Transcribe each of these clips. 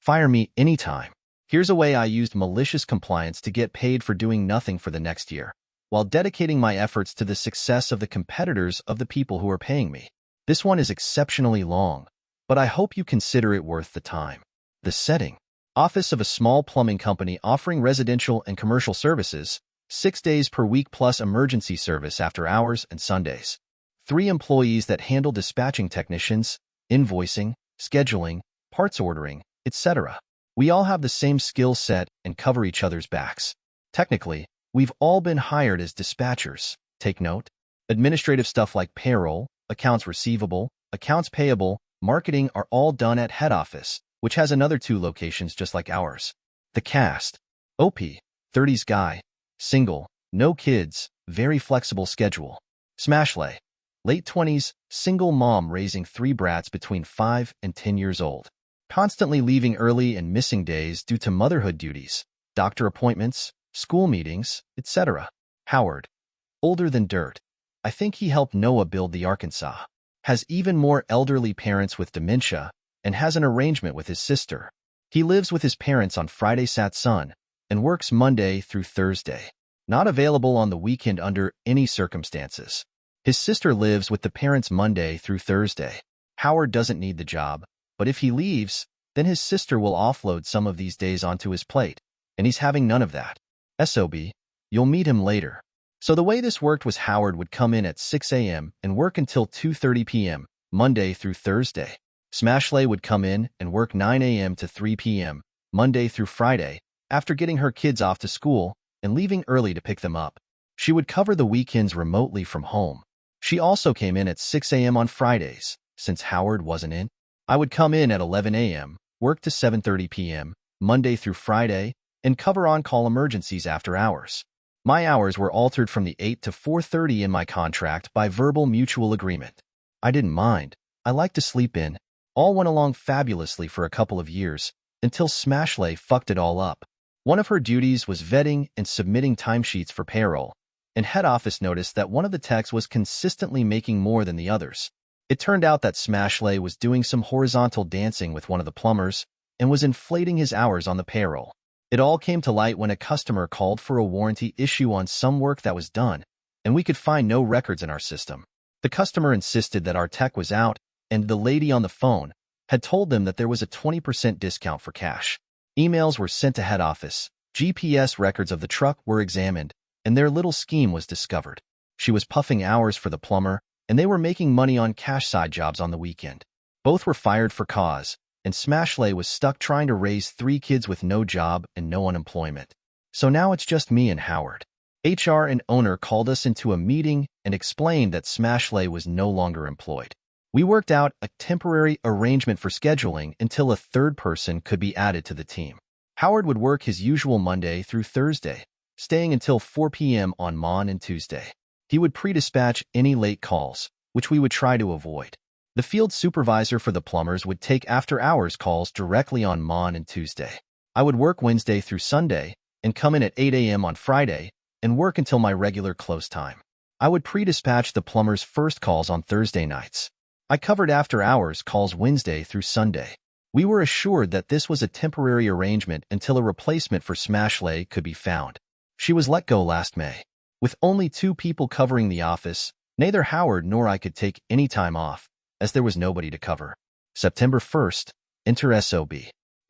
Fire me anytime. Here's a way I used malicious compliance to get paid for doing nothing for the next year, while dedicating my efforts to the success of the competitors of the people who are paying me. This one is exceptionally long, but I hope you consider it worth the time. The setting. Office of a small plumbing company offering residential and commercial services, 6 days per week plus emergency service after hours and Sundays. 3 employees that handle dispatching technicians, invoicing, scheduling, parts ordering, etc. We all have the same skill set and cover each other's backs. Technically, we've all been hired as dispatchers. Take note. Administrative stuff like payroll, accounts receivable, accounts payable, marketing are all done at head office, which has another 2 locations just like ours. The cast. OP, 30s guy, single, no kids, very flexible schedule. Smashlay, late 20s, single mom raising 3 brats between 5 and 10 years old. Constantly leaving early and missing days due to motherhood duties, doctor appointments, school meetings, etc. Howard, older than dirt. I think he helped Noah build the Arkansas. Has even more elderly parents with dementia, and has an arrangement with his sister. He lives with his parents on Friday Sun and works Monday through Thursday. Not available on the weekend under any circumstances. His sister lives with the parents Monday through Thursday. Howard doesn't need the job, but if he leaves, then his sister will offload some of these days onto his plate, and he's having none of that. SOB, you'll meet him later. So the way this worked was Howard would come in at 6 a.m. and work until 2:30 p.m., Monday through Thursday. Smashlay would come in and work 9 a.m. to 3 p.m., Monday through Friday, after getting her kids off to school and leaving early to pick them up. She would cover the weekends remotely from home. She also came in at 6 a.m. on Fridays, since Howard wasn't in. I would come in at 11 a.m., work to 7:30 p.m., Monday through Friday, and cover on-call emergencies after hours. My hours were altered from the 8 to 4:30 in my contract by verbal mutual agreement. I didn't mind. I liked to sleep in. All went along fabulously for a couple of years, until Smashlay fucked it all up. One of her duties was vetting and submitting timesheets for payroll, and head office noticed that one of the techs was consistently making more than the others. It turned out that Smashlay was doing some horizontal dancing with one of the plumbers and was inflating his hours on the payroll. It all came to light when a customer called for a warranty issue on some work that was done, and we could find no records in our system. The customer insisted that our tech was out, and the lady on the phone had told them that there was a 20% discount for cash. Emails were sent to head office, GPS records of the truck were examined, and their little scheme was discovered. She was puffing hours for the plumber, and they were making money on cash side jobs on the weekend. Both were fired for cause, and Smashlay was stuck trying to raise 3 kids with no job and no unemployment. So now it's just me and Howard. HR and owner called us into a meeting and explained that Smashlay was no longer employed. We worked out a temporary arrangement for scheduling until a 3rd person could be added to the team. Howard would work his usual Monday through Thursday, staying until 4 p.m. on Mon and Tuesday. He would pre-dispatch any late calls, which we would try to avoid. The field supervisor for the plumbers would take after-hours calls directly on Mon and Tuesday. I would work Wednesday through Sunday and come in at 8 a.m. on Friday and work until my regular close time. I would pre-dispatch the plumber's first calls on Thursday nights. I covered after-hours calls Wednesday through Sunday. We were assured that this was a temporary arrangement until a replacement for Smashlay could be found. She was let go last May. With only 2 people covering the office, neither Howard nor I could take any time off, as there was nobody to cover. September 1st, enter SOB.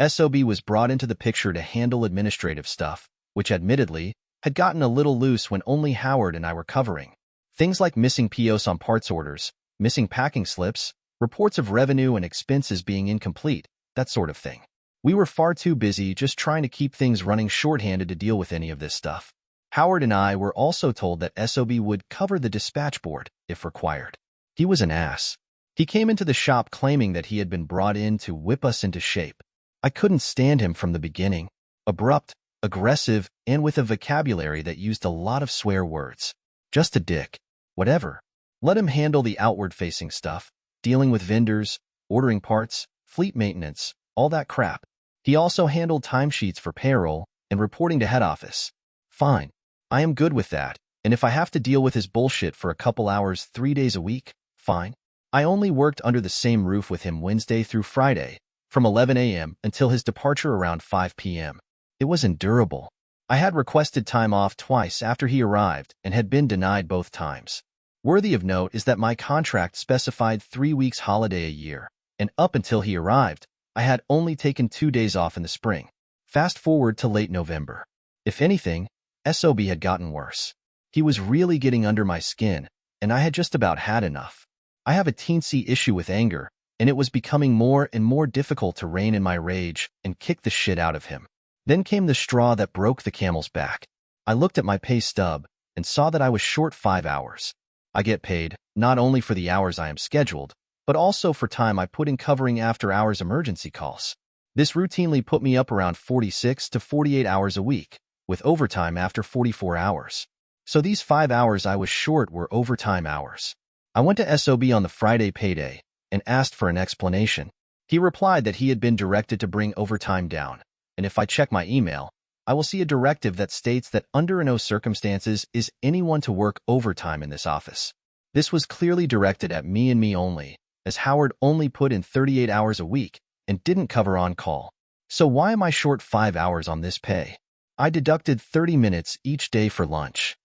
SOB was brought into the picture to handle administrative stuff, which admittedly had gotten a little loose when only Howard and I were covering. Things like missing POs on parts orders, missing packing slips, reports of revenue and expenses being incomplete, that sort of thing. We were far too busy just trying to keep things running shorthanded to deal with any of this stuff. Howard and I were also told that SOB would cover the dispatch board, if required. He was an ass. He came into the shop claiming that he had been brought in to whip us into shape. I couldn't stand him from the beginning. Abrupt, aggressive, and with a vocabulary that used a lot of swear words. Just a dick. Whatever. Let him handle the outward-facing stuff, dealing with vendors, ordering parts, fleet maintenance, all that crap. He also handled timesheets for payroll and reporting to head office. Fine. I am good with that, and if I have to deal with his bullshit for a couple hours 3 days a week, fine. I only worked under the same roof with him Wednesday through Friday, from 11 a.m. until his departure around 5 p.m. It was endurable. I had requested time off twice after he arrived and had been denied both times. Worthy of note is that my contract specified 3 weeks holiday a year, and up until he arrived, I had only taken 2 days off in the spring. Fast forward to late November. If anything, SOB had gotten worse. He was really getting under my skin, and I had just about had enough. I have a teensy issue with anger, and it was becoming more and more difficult to rein in my rage and kick the shit out of him. Then came the straw that broke the camel's back. I looked at my pay stub and saw that I was short 5 hours. I get paid not only for the hours I am scheduled, but also for time I put in covering after-hours emergency calls. This routinely put me up around 46 to 48 hours a week, with overtime after 44 hours. So these 5 hours I was short were overtime hours. I went to SOB on the Friday payday and asked for an explanation. He replied that he had been directed to bring overtime down, and if I check my email, I will see a directive that states that under no circumstances is anyone to work overtime in this office. This was clearly directed at me and me only, as Howard only put in 38 hours a week and didn't cover on-call. So why am I short 5 hours on this pay? I deducted 30 minutes each day for lunch.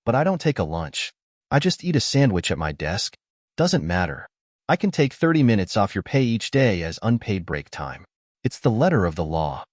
But I don't take a lunch. I just eat a sandwich at my desk. Doesn't matter. I can take 30 minutes off your pay each day as unpaid break time. It's the letter of the law.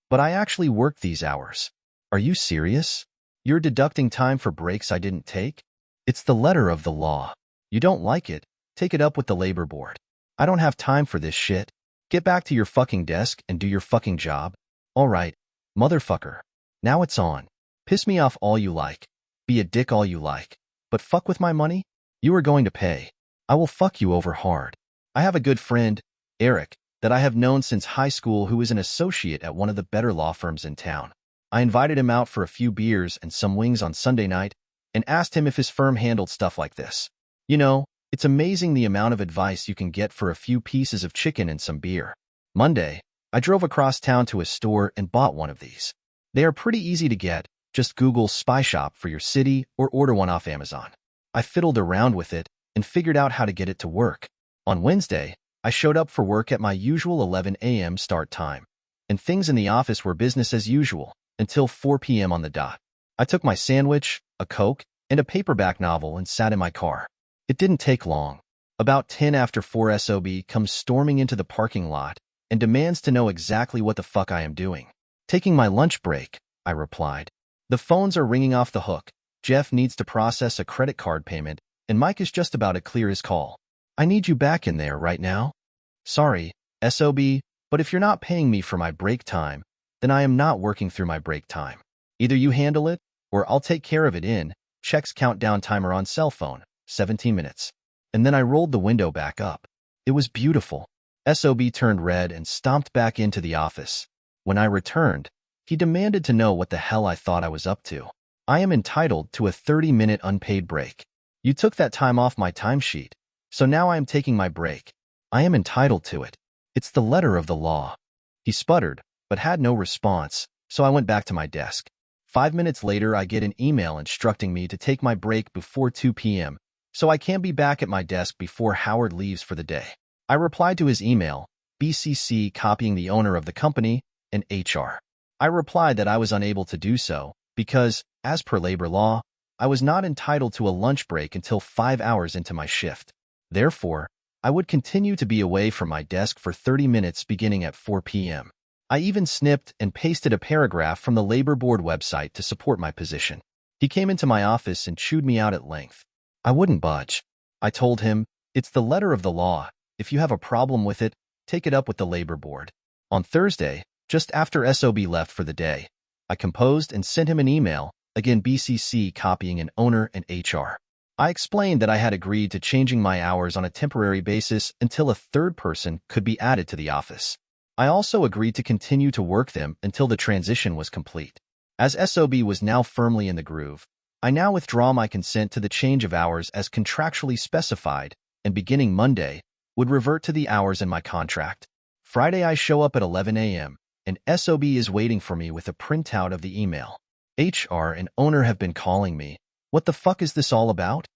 But I actually work these hours. Are you serious? You're deducting time for breaks I didn't take? It's the letter of the law. You don't like it? Take it up with the labor board. I don't have time for this shit. Get back to your fucking desk and do your fucking job. All right, motherfucker. Now it's on. Piss me off all you like. Be a dick all you like. But fuck with my money? You are going to pay. I will fuck you over hard. I have a good friend, Eric, that I have known since high school who is an associate at one of the better law firms in town. I invited him out for a few beers and some wings on Sunday night and asked him if his firm handled stuff like this. You know, it's amazing the amount of advice you can get for a few pieces of chicken and some beer. Monday, I drove across town to a store and bought one of these. They are pretty easy to get. Just Google Spy Shop for your city or order one off Amazon. I fiddled around with it and figured out how to get it to work. On Wednesday, I showed up for work at my usual 11 a.m. start time, and things in the office were business as usual until 4 p.m. on the dot. I took my sandwich, a Coke, and a paperback novel and sat in my car. It didn't take long. About 10 after 4 SOB comes storming into the parking lot and demands to know exactly what the fuck I am doing. Taking my lunch break, I replied. The phones are ringing off the hook. Jeff needs to process a credit card payment, and Mike is just about to clear his call. I need you back in there right now. Sorry, SOB, but if you're not paying me for my break time, then I am not working through my break time. Either you handle it, or I'll take care of it in, checks countdown timer on cell phone, 17 minutes. And then I rolled the window back up. It was beautiful. SOB turned red and stomped back into the office. When I returned, he demanded to know what the hell I thought I was up to. I am entitled to a 30-minute unpaid break. You took that time off my timesheet, so now I am taking my break. I am entitled to it. It's the letter of the law. He sputtered, but had no response, so I went back to my desk. 5 minutes later, I get an email instructing me to take my break before 2 p.m., so I can be back at my desk before Howard leaves for the day. I replied to his email, BCC copying the owner of the company and HR. I replied that I was unable to do so because, as per labor law, I was not entitled to a lunch break until 5 hours into my shift. Therefore, I would continue to be away from my desk for 30 minutes beginning at 4 p.m. I even snipped and pasted a paragraph from the Labor Board website to support my position. He came into my office and chewed me out at length. I wouldn't budge. I told him, it's the letter of the law. If you have a problem with it, take it up with the Labor Board. On Thursday, just after SOB left for the day, I composed and sent him an email, again BCC copying an owner and HR. I explained that I had agreed to changing my hours on a temporary basis until a third person could be added to the office. I also agreed to continue to work them until the transition was complete. As SOB was now firmly in the groove, I now withdraw my consent to the change of hours as contractually specified, and beginning Monday, would revert to the hours in my contract. Friday I show up at 11 a.m., and SOB is waiting for me with a printout of the email. HR and owner have been calling me. What the fuck is this all about?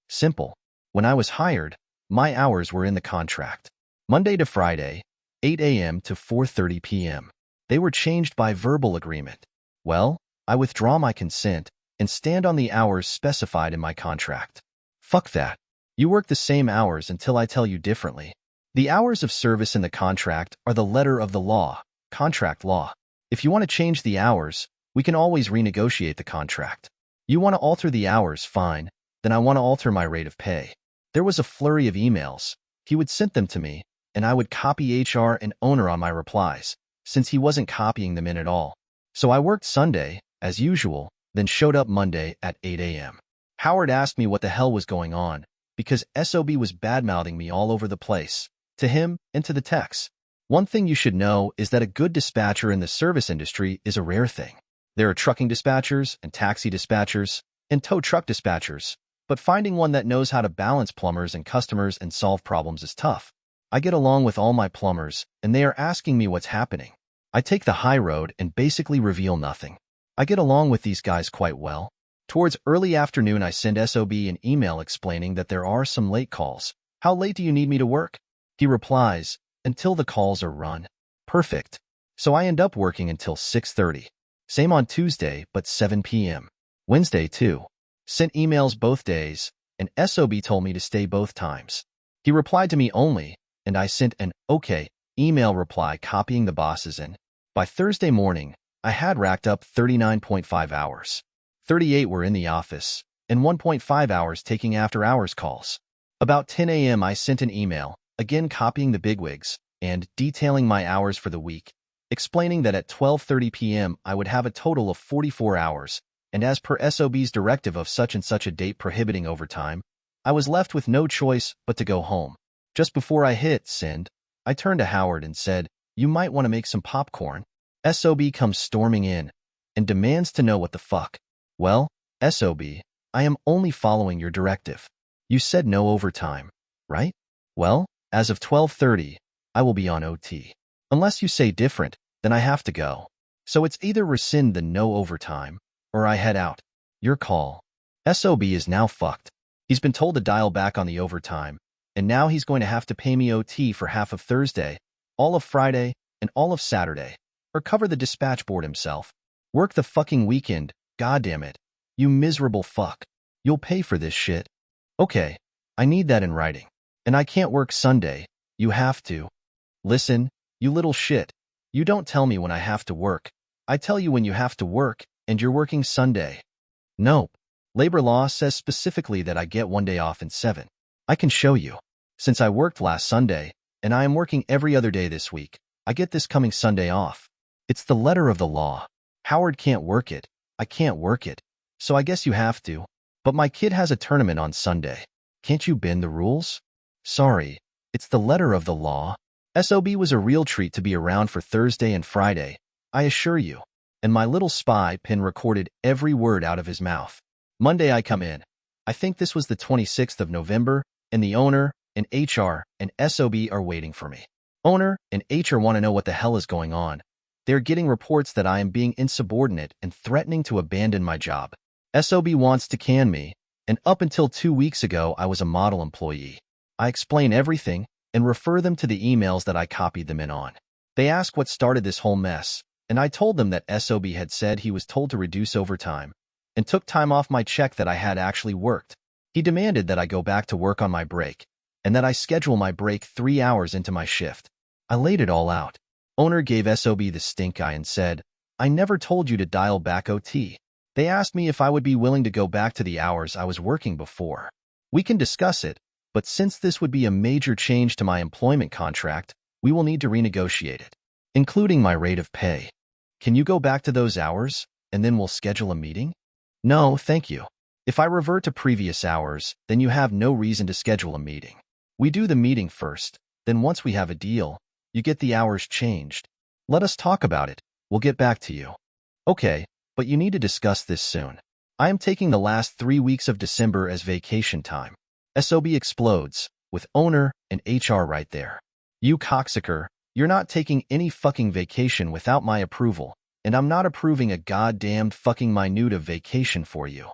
Simple. When I was hired, my hours were in the contract. Monday to Friday, 8 a.m. to 4:30 p.m. They were changed by verbal agreement. Well, I withdraw my consent and stand on the hours specified in my contract. Fuck that. You work the same hours until I tell you differently. The hours of service in the contract are the letter of the law, contract law. If you want to change the hours, we can always renegotiate the contract. You want to alter the hours, fine, then I want to alter my rate of pay. There was a flurry of emails. He would send them to me, and I would copy HR and owner on my replies, since he wasn't copying them in at all. So I worked Sunday, as usual, then showed up Monday at 8 a.m. Howard asked me what the hell was going on, because SOB was bad-mouthing me all over the place, to him and to the techs. One thing you should know is that a good dispatcher in the service industry is a rare thing. There are trucking dispatchers and taxi dispatchers and tow truck dispatchers, but finding one that knows how to balance plumbers and customers and solve problems is tough. I get along with all my plumbers, and they are asking me what's happening. I take the high road and basically reveal nothing. I get along with these guys quite well. Towards early afternoon, I send SOB an email explaining that there are some late calls. How late do you need me to work? He replies, until the calls are run. Perfect. So I end up working until 6:30. Same on Tuesday, but 7 p.m. Wednesday too. Sent emails both days, and SOB told me to stay both times. He replied to me only, and I sent an okay email reply copying the bosses in. By Thursday morning, I had racked up 39.5 hours. 38 were in the office, and 1.5 hours taking after-hours calls. About 10 a.m. I sent an email, again copying the bigwigs, and detailing my hours for the week, explaining that at 12:30 p.m. I would have a total of 44 hours, and as per SOB's directive of such and such a date prohibiting overtime, I was left with no choice but to go home. Just before I hit send, I turned to Howard and said, "You might want to make some popcorn." SOB comes storming in and demands to know what the fuck. Well, SOB, I am only following your directive. You said no overtime, right? Well, as of 12:30, I will be on OT. Unless you say different, then I have to go. So it's either rescind the no overtime, or I head out. Your call. SOB is now fucked. He's been told to dial back on the overtime, and now he's going to have to pay me OT for half of Thursday, all of Friday, and all of Saturday, or cover the dispatch board himself. Work the fucking weekend, goddamn it. You miserable fuck. You'll pay for this shit. Okay, I need that in writing. And I can't work Sunday. You have to. Listen, you little shit. You don't tell me when I have to work. I tell you when you have to work, and you're working Sunday. Nope. Labor law says specifically that I get 1 day off in 7. I can show you. Since I worked last Sunday, and I am working every other day this week, I get this coming Sunday off. It's the letter of the law. Howard can't work it. I can't work it. So I guess you have to. But my kid has a tournament on Sunday. Can't you bend the rules? Sorry. It's the letter of the law. SOB was a real treat to be around for Thursday and Friday, I assure you. And my little spy pen recorded every word out of his mouth. Monday I come in. I think this was the 26th of November, and the owner and HR and SOB are waiting for me. Owner and HR want to know what the hell is going on. They're getting reports that I am being insubordinate and threatening to abandon my job. SOB wants to can me, and up until 2 weeks ago I was a model employee. I explain everything and refer them to the emails that I copied them in on. They ask what started this whole mess, and I told them that SOB had said he was told to reduce overtime and took time off my check that I had actually worked. He demanded that I go back to work on my break and that I schedule my break 3 hours into my shift. I laid it all out. Owner gave SOB the stink eye and said, "I never told you to dial back OT." They asked me if I would be willing to go back to the hours I was working before. We can discuss it, but since this would be a major change to my employment contract, we will need to renegotiate it, including my rate of pay. Can you go back to those hours, and then we'll schedule a meeting? No, thank you. If I revert to previous hours, then you have no reason to schedule a meeting. We do the meeting first, then once we have a deal, you get the hours changed. Let us talk about it. We'll get back to you. Okay, but you need to discuss this soon. I am taking the last 3 weeks of December as vacation time. SOB explodes, with owner and HR right there. You cocksucker, you're not taking any fucking vacation without my approval, and I'm not approving a goddamned fucking minute of vacation for you.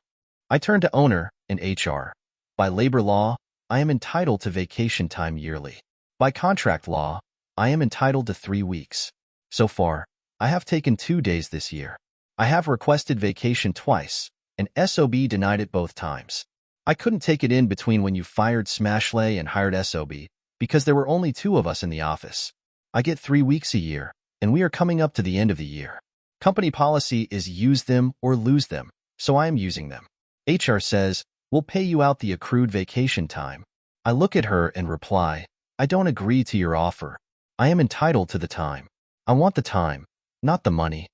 I turn to owner and HR. By labor law, I am entitled to vacation time yearly. By contract law, I am entitled to 3 weeks. So far, I have taken 2 days this year. I have requested vacation twice, and SOB denied it both times. I couldn't take it in between when you fired Smashley and hired SOB because there were only 2 of us in the office. I get 3 weeks a year, and we are coming up to the end of the year. Company policy is use them or lose them, so I am using them. HR says, we'll pay you out the accrued vacation time. I look at her and reply, I don't agree to your offer. I am entitled to the time. I want the time, not the money.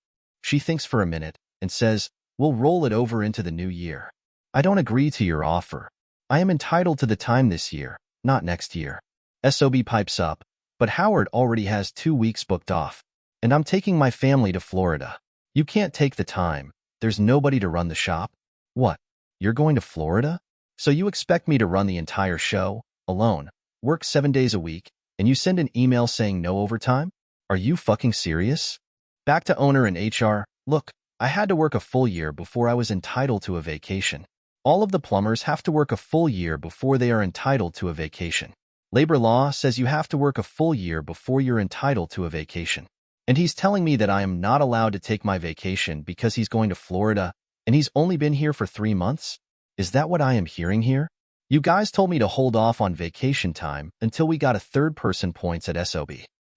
She thinks for a minute and says, we'll roll it over into the new year. I don't agree to your offer. I am entitled to the time this year, not next year. SOB pipes up, but Howard already has 2 weeks booked off, and I'm taking my family to Florida. You can't take the time. There's nobody to run the shop. What? You're going to Florida? So you expect me to run the entire show, alone, work 7 days a week, and you send an email saying no overtime? Are you fucking serious? Back to owner and HR. Look, I had to work a full year before I was entitled to a vacation. All of the plumbers have to work a full year before they are entitled to a vacation. Labor law says you have to work a full year before you're entitled to a vacation. And he's telling me that I am not allowed to take my vacation because he's going to Florida and he's only been here for 3 months? Is that what I am hearing here? You guys told me to hold off on vacation time until we got a third-person points at SOB.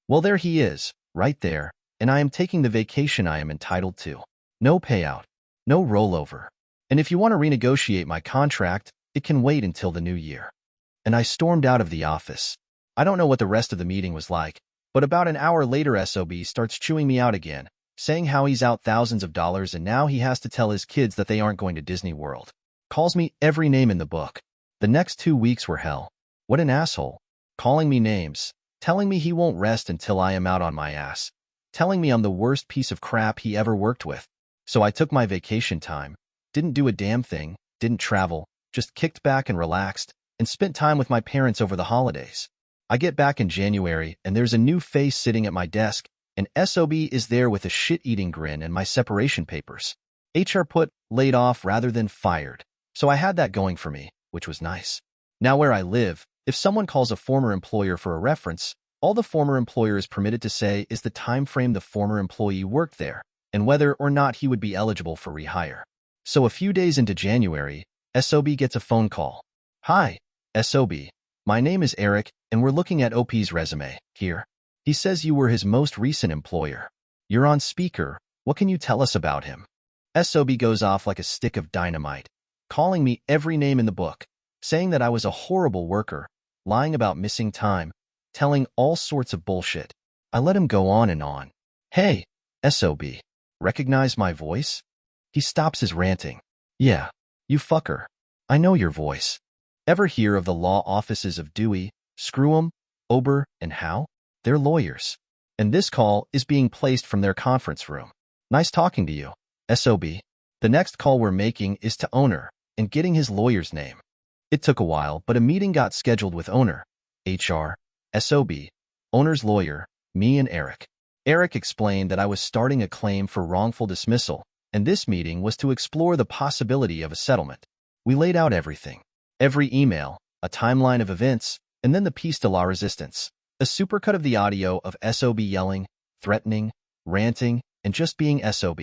Well, there he is, right there, and I am taking the vacation I am entitled to. No payout, no rollover. And if you want to renegotiate my contract, it can wait until the new year. And I stormed out of the office. I don't know what the rest of the meeting was like, but about an hour later SOB starts chewing me out again, saying how he's out thousands of dollars and now he has to tell his kids that they aren't going to Disney World. Calls me every name in the book. The next 2 weeks were hell. What an asshole. Calling me names, telling me he won't rest until I am out on my ass, telling me I'm the worst piece of crap he ever worked with. So I took my vacation time, didn't do a damn thing, didn't travel, just kicked back and relaxed, and spent time with my parents over the holidays. I get back in January, and there's a new face sitting at my desk, and SOB is there with a shit-eating grin and my separation papers. HR put laid off rather than fired, so I had that going for me, which was nice. Now where I live, if someone calls a former employer for a reference, all the former employer is permitted to say is the time frame the former employee worked there, and whether or not he would be eligible for rehire. So a few days into January, SOB gets a phone call. Hi, SOB. My name is Eric, and we're looking at OP's resume here. He says you were his most recent employer. You're on speaker. What can you tell us about him? SOB goes off like a stick of dynamite, calling me every name in the book, saying that I was a horrible worker, lying about missing time, telling all sorts of bullshit. I let him go on and on. Hey, SOB. Recognize my voice? He stops his ranting. Yeah, you fucker. I know your voice. Ever hear of the law offices of Dewey, Screw'em, Ober, and Howe? They're lawyers. And this call is being placed from their conference room. Nice talking to you, SOB. The next call we're making is to owner and getting his lawyer's name. It took a while, but a meeting got scheduled with owner, HR, SOB, owner's lawyer, me and Eric. Eric explained that I was starting a claim for wrongful dismissal, and this meeting was to explore the possibility of a settlement. We laid out everything. Every email, a timeline of events, and then the piece de la resistance, a supercut of the audio of SOB yelling, threatening, ranting, and just being SOB.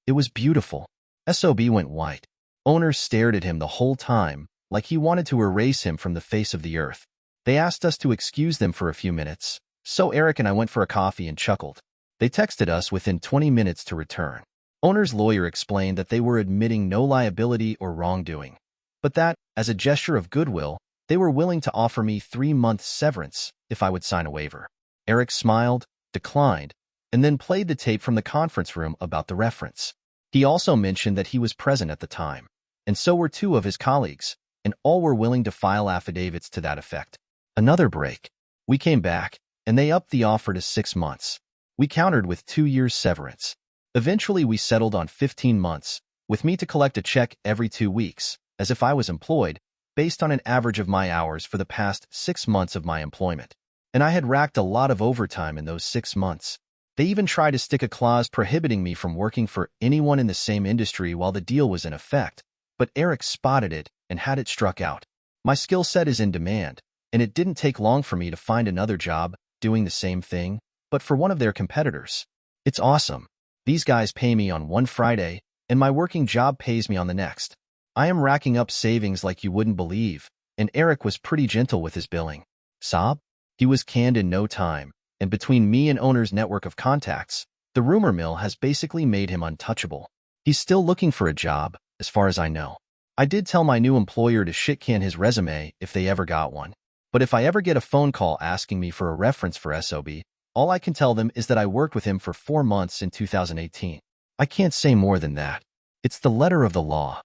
It was beautiful. SOB went white. Owner stared at him the whole time, like he wanted to erase him from the face of the earth. They asked us to excuse them for a few minutes, so Eric and I went for a coffee and chuckled. They texted us within 20 minutes to return. Owner's lawyer explained that they were admitting no liability or wrongdoing, but that, as a gesture of goodwill, they were willing to offer me 3 months severance if I would sign a waiver. Eric smiled, declined, and then played the tape from the conference room about the reference. He also mentioned that he was present at the time, and so were 2 of his colleagues, and all were willing to file affidavits to that effect. Another break. We came back, and they upped the offer to 6 months. We countered with 2 years severance. Eventually, we settled on 15 months, with me to collect a check every 2 weeks, as if I was employed, based on an average of my hours for the past 6 months of my employment. And I had racked a lot of overtime in those 6 months. They even tried to stick a clause prohibiting me from working for anyone in the same industry while the deal was in effect, but Eric spotted it and had it struck out. My skill set is in demand, and it didn't take long for me to find another job doing the same thing, but for one of their competitors. It's awesome. These guys pay me on one Friday, and my working job pays me on the next. I am racking up savings like you wouldn't believe, and Eric was pretty gentle with his billing. Sob? He was canned in no time, and between me and owner's network of contacts, the rumor mill has basically made him untouchable. He's still looking for a job, as far as I know. I did tell my new employer to shit-can his resume if they ever got one. But if I ever get a phone call asking me for a reference for SOB, all I can tell them is that I worked with him for 4 months in 2018. I can't say more than that. It's the letter of the law.